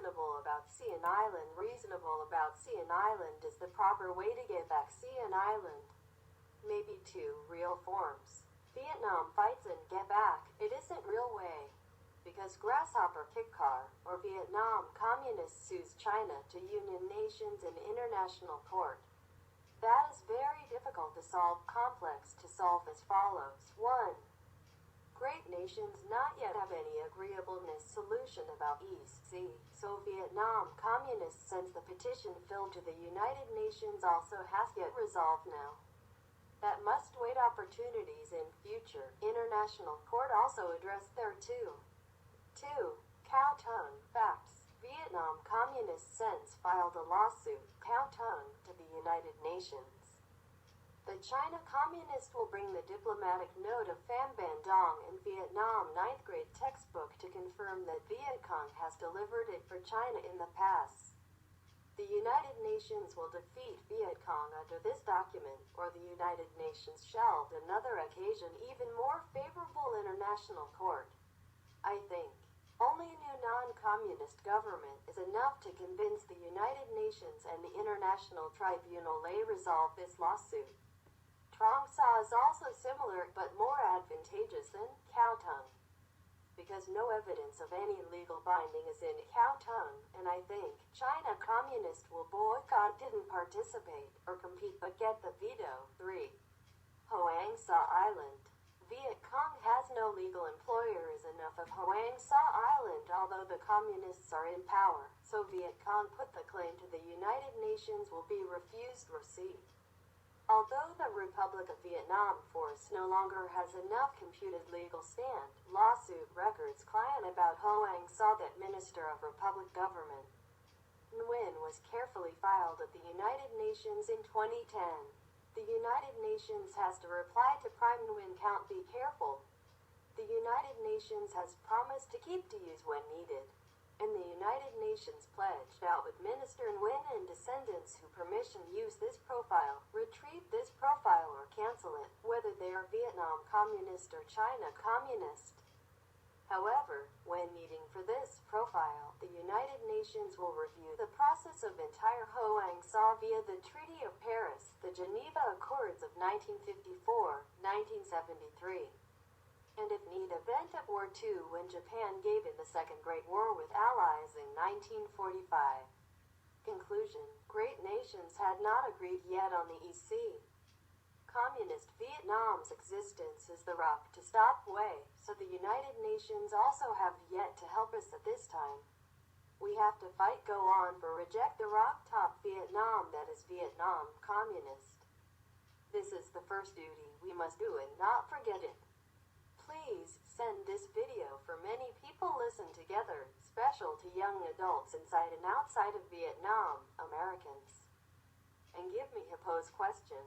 reasonable about sea and island. Reasonable about sea and island is the proper way to get back sea and island. Maybe two real forms. Vietnam fights and get back. It isn't real way. Because Grasshopper kick car, or Vietnam communist sues China to United Nations and International Court. That is very difficult to solve. Complex to solve as follows. 1. Great nations not yet have any agreeableness solution about East Sea, so Vietnam communist sends the petition filled to the United Nations also has yet resolved now. That must wait opportunities in future. International Court also addressed thereto. 2. Cao Tung. Facts. Vietnam Communist since filed a lawsuit, Cao Tung, to the United Nations. The China Communist will bring the diplomatic note of Pham in Vietnam 9th grade textbook to confirm that Viet Cong has delivered it for China in the past. The United Nations will defeat Viet Cong under this document, or the United Nations shelved another occasion even more favorable international court. I think only a new non-communist government is enough to convince the United Nations and the International Tribunal to resolve this lawsuit. Truong Sa is also similar but more advantageous than Cao Tung, because no evidence of any legal binding is in Cao Tung, and I think China Communist will boycott, didn't participate or compete but get the veto. 3. Truong Sa Island. Viet Cong has no legal employer is enough of Truong Sa Island, although the communists are in power, so Viet Cong put the claim to the United Nations will be refused receipt. Although the Republic of Vietnam force no longer has enough computed legal stand, lawsuit records client about Truong Sa that Minister of Republic Government Nguyen was carefully filed at the United Nations in 2010. The United Nations has to reply to Prime Nguyen count be careful. The United Nations has promised to keep to use when needed. And the United Nations pledged out with Minister Nguyen and descendants who permission use this profile, retrieve this profile or cancel it, whether they are Vietnam Communist or China Communist. However, when needing for this profile, the United Nations will review the process of entire Truong Sa via the Treaty of Paris, the Geneva Accords of 1954, 1973. And if need, event of War II when Japan gave in the Second Great War with Allies in 1945. Conclusion. Great nations had not agreed yet on the East Sea. Communist Vietnam's existence is the rock to stop way, so the United Nations also have yet to help us at this time. We have to fight go on for reject the rock top Vietnam that is Vietnam Communist. This is the first duty we must do and not forget it. Please send this video for many people listen together, special to young adults inside and outside of Vietnam, Americans. And give me a pose question.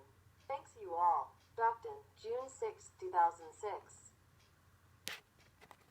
Thanks you all. Dr. June 6, 2006.